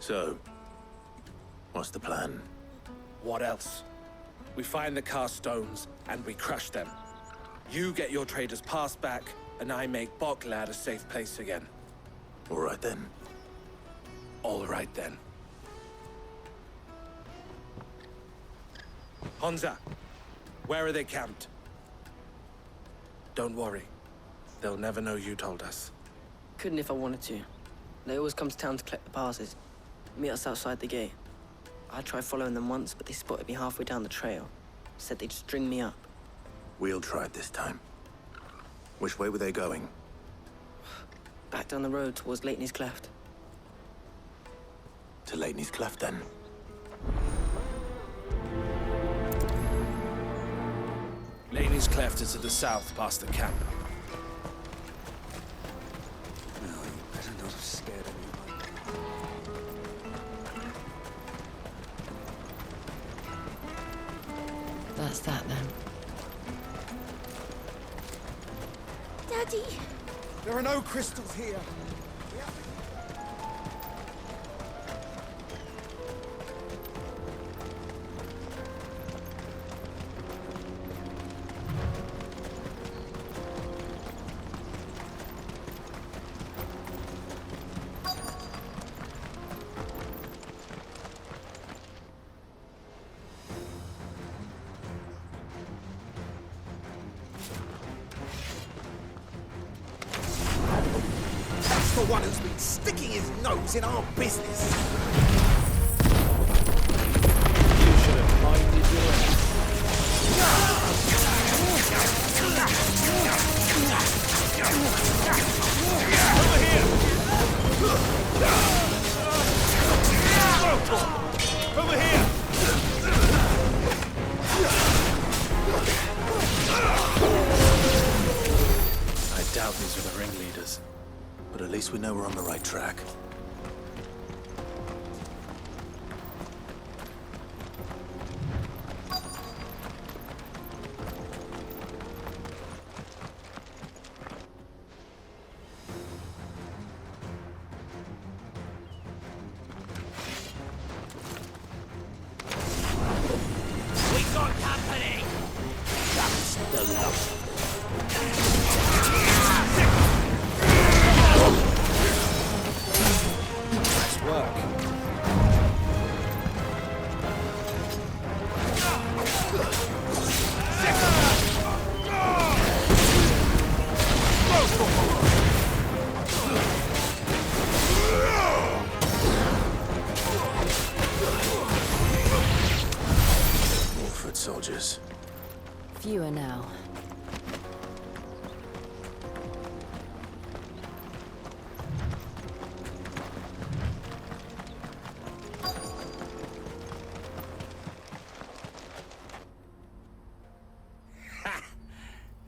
So, what's the plan? What else? We find the cast stones, and we crush them. You get your trader's pass back, and I make Boklad a safe place again. All right then. All right then. Honza, where are they camped? Don't worry. They'll never know you told us. Couldn't if I wanted to. They always come to town to collect the passes. Meet us outside the gate. I tried following them once, but they spotted me halfway down the trail. Said they'd string me up. We'll try it this time. Which way were they going? Back down the road towards Leitney's Cleft. To Leitney's Cleft, then. Leitney's Cleft is to the south, past the camp. No, you better not have scared anyone. That's that, then. Daddy! There are no crystals here. The one who's been sticking his nose in our business. You should have minded your own. Over here! Over here! I doubt these are the ringleaders. But at least we know we're on the right track. We got company! That's the love. Work. More foot soldiers. Fewer now.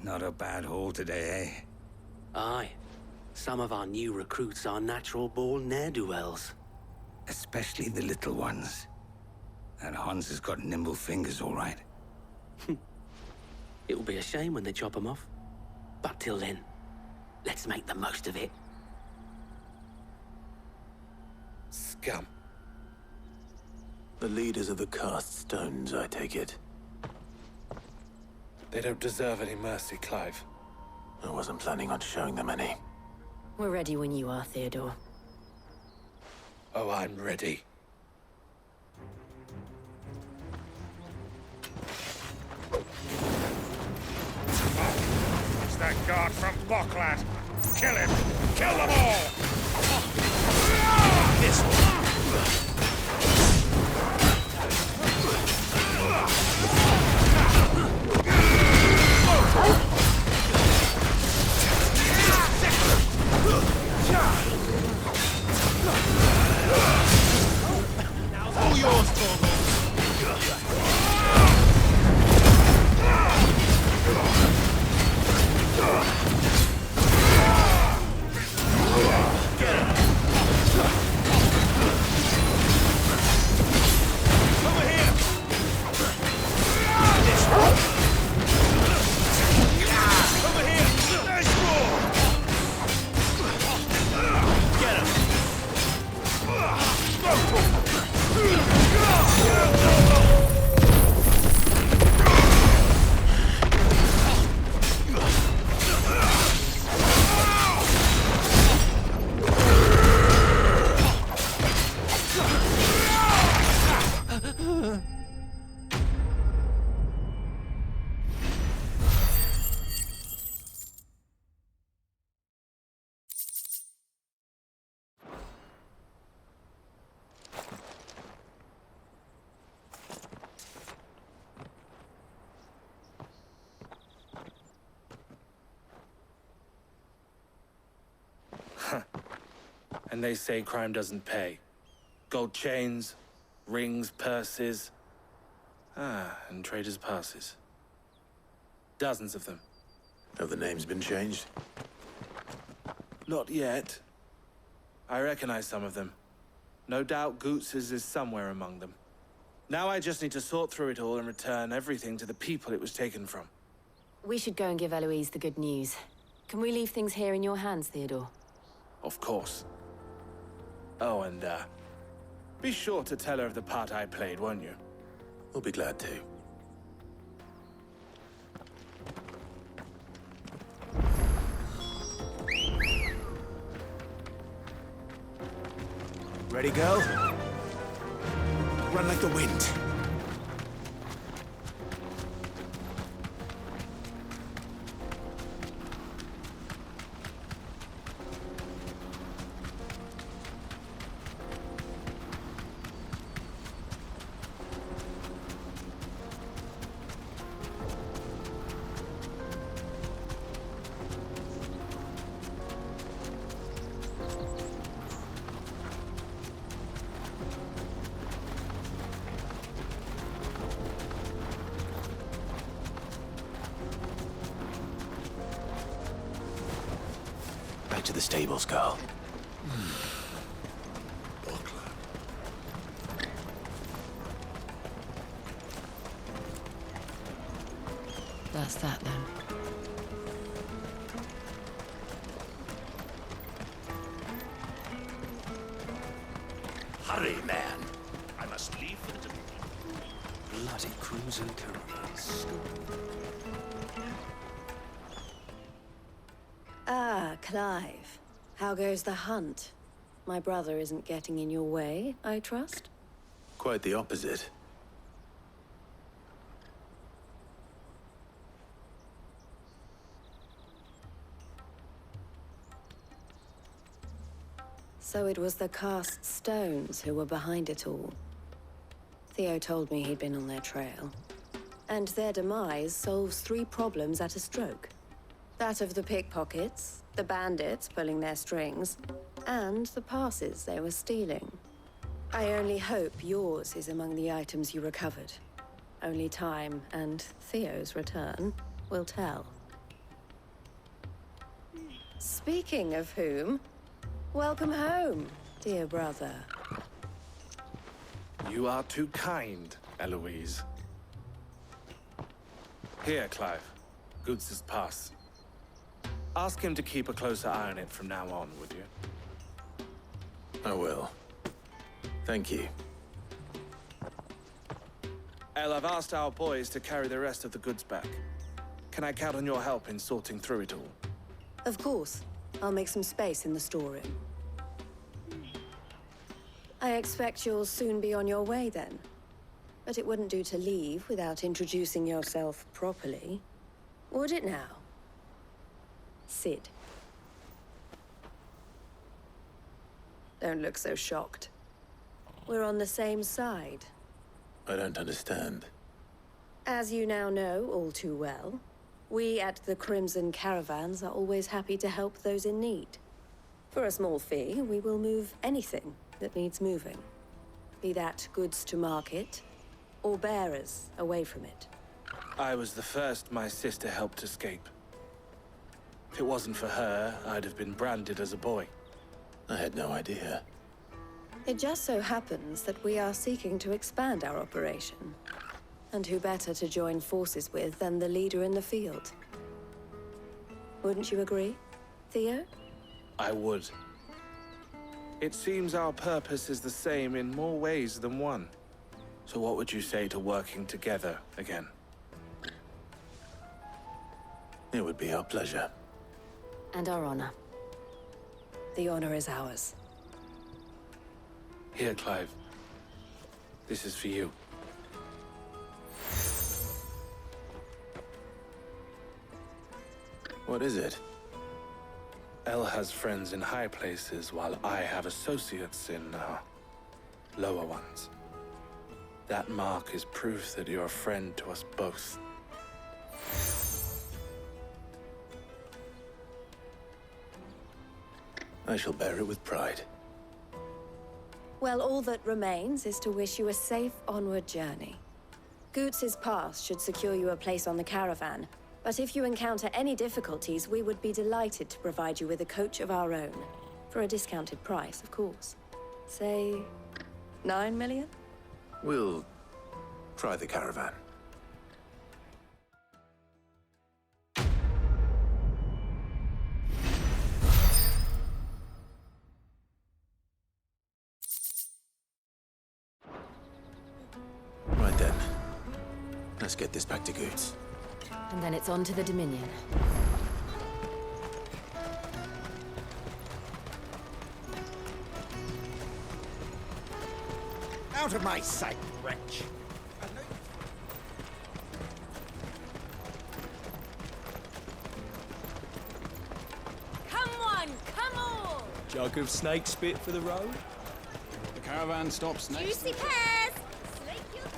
Not a bad haul today, eh? Aye. Some of our new recruits are natural-born ne'er-do-wells. Especially the little ones. And Hans has got nimble fingers, all right. It will be a shame when they chop them off. But till then, let's make the most of it. Scum. The leaders of the cast stones, I take it. They don't deserve any mercy, Clive. I wasn't planning on showing them any. We're ready when you are, Theodore. Oh, I'm ready. It's that guard from Boklad. Kill him! Kill them all! This one! All yours, Torvald! And they say crime doesn't pay. Gold chains, rings, purses. And traders' passes. Dozens of them. Have the names been changed? Not yet. I recognize some of them. No doubt Goots's is somewhere among them. Now I just need to sort through it all and return everything to the people it was taken from. We should go and give Eloise the good news. Can we leave things here in your hands, Theodore? Of course. Oh, and, be sure to tell her of the part I played, won't you? We'll be glad to. Ready, go? Run like the wind. Back to the stables, Carl. That's that then. Hurry, man. I must leave for the... Bloody crimson caravans. Ah, Clive. How goes the hunt? My brother isn't getting in your way, I trust? Quite the opposite. So it was the cast stones who were behind it all. Theo told me he'd been on their trail. And their demise solves 3 problems at a stroke. That of the pickpockets, the bandits pulling their strings, and the passes they were stealing. I only hope yours is among the items you recovered. Only time and Theo's return will tell. Speaking of whom, welcome home, dear brother. You are too kind, Eloise. Here, Clive. Goots's pass. Ask him to keep a closer eye on it from now on, would you? I will. Thank you. El, I've asked our boys to carry the rest of the goods back. Can I count on your help in sorting through it all? Of course. I'll make some space in the storeroom. I expect you'll soon be on your way then. But it wouldn't do to leave without introducing yourself properly. Would it now? Sid. Don't look so shocked. We're on the same side. I don't understand. As you now know all too well, we at the Crimson Caravans are always happy to help those in need. For a small fee, we will move anything that needs moving. Be that goods to market, or bearers away from it. I was the first my sister helped escape. If it wasn't for her, I'd have been branded as a boy. I had no idea. It just so happens that we are seeking to expand our operation. And who better to join forces with than the leader in the field? Wouldn't you agree, Theo? I would. It seems our purpose is the same in more ways than one. So what would you say to working together again? It would be our pleasure. And our honor. The honor is ours. Here, Clive. This is for you. What is it? El has friends in high places, while I have associates in, lower ones. That mark is proof that you're a friend to us both. I shall bear it with pride. Well, all that remains is to wish you a safe onward journey. Goots's pass should secure you a place on the caravan, but if you encounter any difficulties, we would be delighted to provide you with a coach of our own. For a discounted price, of course. Say, 9 million? We'll try the caravan. Right then. Let's get this back to Goots. And then it's on to the Dominion. Out of my sight, wretch! Come on, come on! Jug of snake spit for the road? The caravan stops next. Juicy pears! Slake your thirst!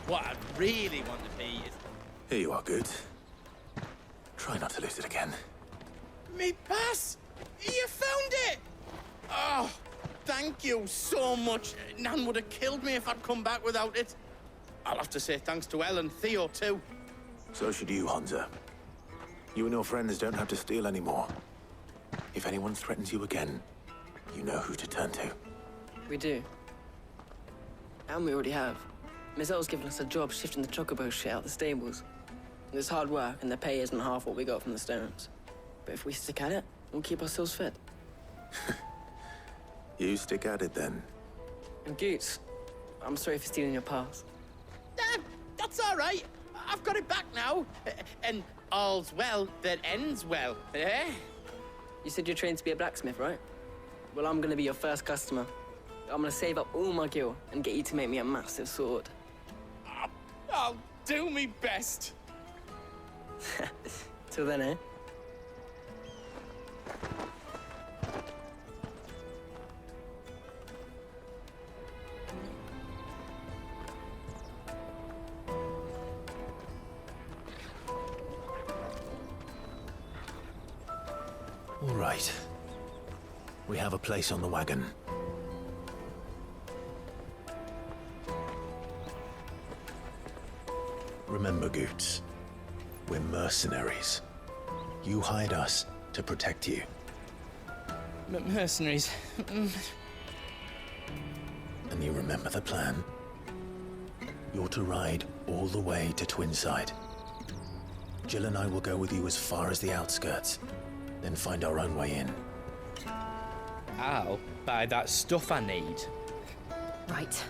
What I really want to be is... Here you are, Goots. Try not to lose it again. Me pass! You found it! Oh, thank you so much. Nan would have killed me if I'd come back without it. I'll have to say thanks to Elle and Theo, too. So should you, Hansa. You and your friends don't have to steal anymore. If anyone threatens you again, you know who to turn to. We do. And we already have. Miss Elle's given us a job shifting the chocobo shit out the stables. It's hard work, and the pay isn't half what we got from the stones. But if we stick at it, we'll keep ourselves fed. You stick at it, then. And Goots, I'm sorry for stealing your pass. That's all right. I've got it back now. And all's well that ends well, eh? You said you're trained to be a blacksmith, right? Well, I'm gonna be your first customer. I'm gonna save up all my gil and get you to make me a massive sword. I'll do me best. Till then, eh? All right. We have a place on the wagon. Remember, Goots, we're mercenaries. You hired us to protect you. Mercenaries. And you remember the plan? You're to ride all the way to Twinside. Jill and I will go with you as far as the outskirts, then find our own way in. I'll buy that stuff I need. Right.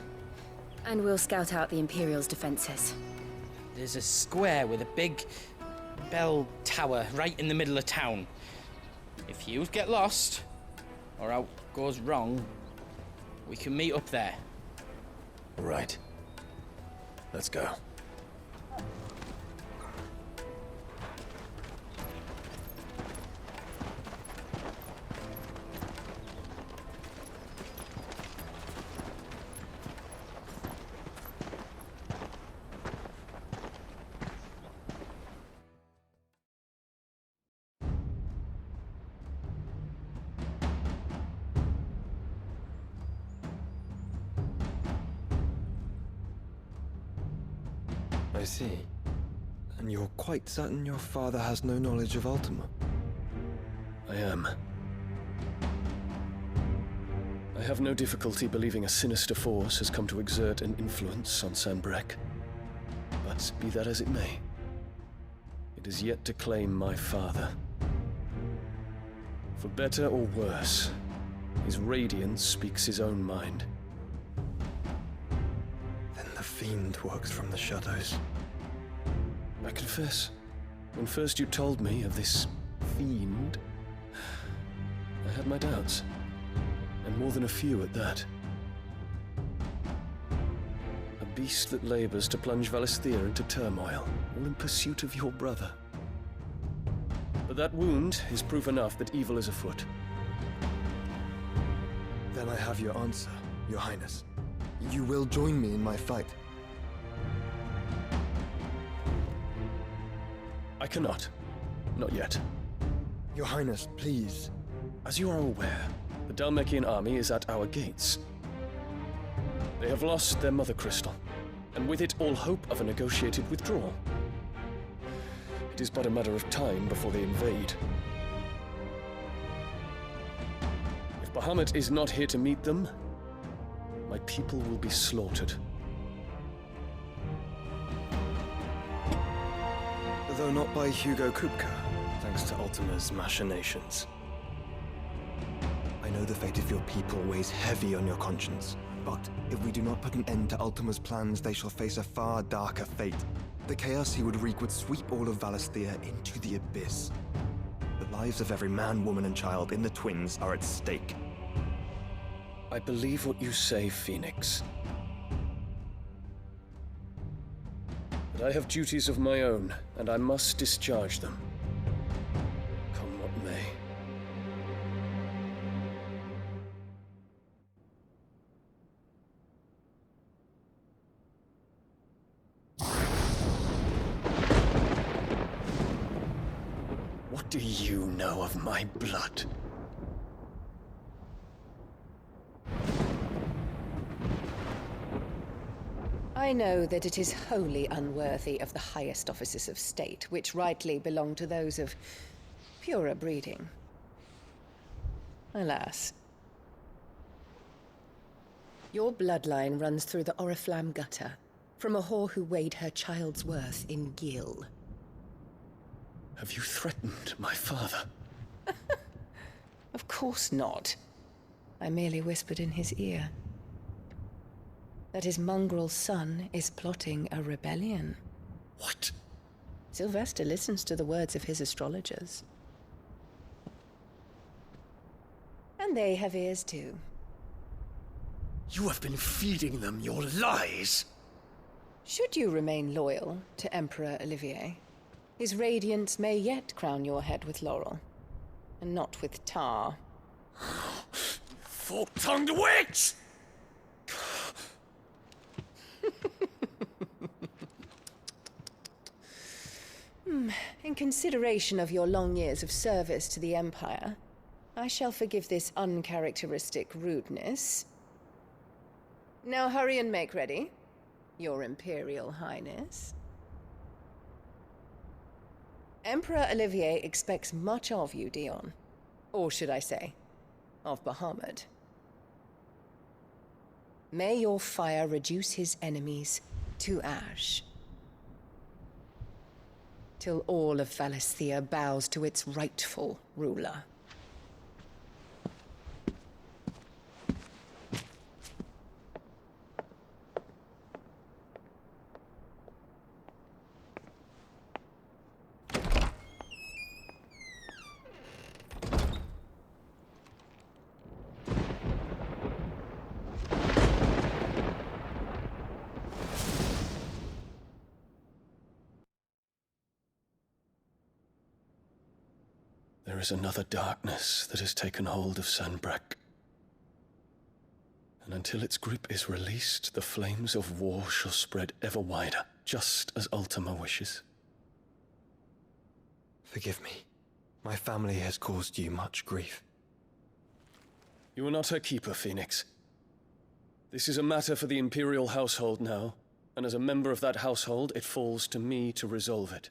And we'll scout out the Imperial's defenses. There's a square with a big bell tower right in the middle of town. If you get lost, or out goes wrong, we can meet up there. Right. Let's go. I see. And you're quite certain your father has no knowledge of Ultima? I am. I have no difficulty believing a sinister force has come to exert an influence on Sanbreque. But be that as it may, it is yet to claim my father. For better or worse, his radiance speaks his own mind. Then the fiend works from the shadows. I confess, when first you told me of this fiend, I had my doubts. And more than a few at that. A beast that labors to plunge Valisthea into turmoil, all in pursuit of your brother. But that wound is proof enough that evil is afoot. Then I have your answer, Your Highness. You will join me in my fight. I cannot. Not yet. Your Highness, please. As you are aware, The Dalmekian army is at our gates. They have lost their mother crystal, and with it all hope of a negotiated withdrawal. It is but a matter of time before they invade. If Bahamut is not here to meet them, my people will be slaughtered. Though not by Hugo Kupka, thanks to Ultima's machinations. I know the fate of your people weighs heavy on your conscience, but if we do not put an end to Ultima's plans, they shall face a far darker fate. The chaos he would wreak would sweep all of Valisthea into the abyss. The lives of every man, woman, and child in the Twins are at stake. I believe what you say, Phoenix. But I have duties of my own, and I must discharge them. Come what may. What do you know of my blood? I know that it is wholly unworthy of the highest offices of state, which rightly belong to those of purer breeding. Alas. Your bloodline runs through the Oriflamme gutter, from a whore who weighed her child's worth in gil. Have you threatened my father? Of course not. I merely whispered in his ear that his mongrel son is plotting a rebellion. What? Sylvester listens to the words of his astrologers. And they have ears too. You have been feeding them your lies! Should you remain loyal to Emperor Olivier, his radiance may yet crown your head with laurel, and not with tar. Fork-tongued witch! In consideration of your long years of service to the Empire, I shall forgive this uncharacteristic rudeness. Now hurry and make ready, Your Imperial Highness. Emperor Olivier expects much of you, Dion. Or should I say, of Bahamut. May your fire reduce his enemies to ash, till all of Valisthea bows to its rightful ruler. There is another darkness that has taken hold of Sanbreque. And until its grip is released, the flames of war shall spread ever wider, just as Ultima wishes. Forgive me. My family has caused you much grief. You are not her keeper, Phoenix. This is a matter for the Imperial household now, and as a member of that household, it falls to me to resolve it.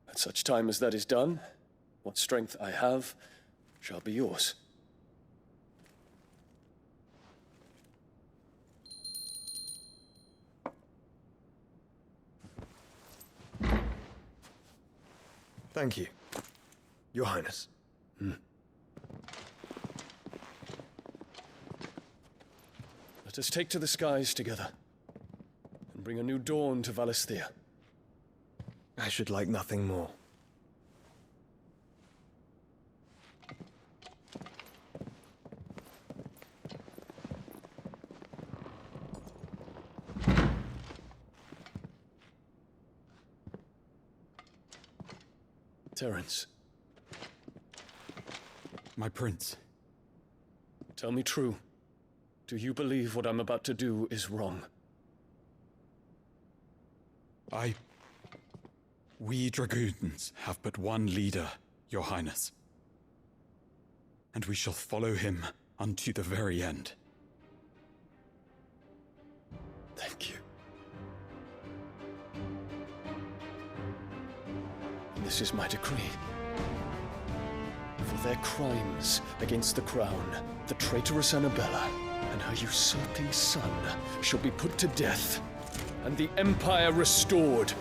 At such time as that is done, what strength I have shall be yours. Thank you, Your Highness. Let us take to the skies together, and bring a new dawn to Valisthea. I should like nothing more. Terence. My prince. Tell me true. Do you believe what I'm about to do is wrong? We Dragoons have but one leader, Your Highness. and we shall follow him unto the very end. Thank you. This is my decree. For their crimes against the crown, the traitorous Annabella and her usurping son shall be put to death, and the Empire restored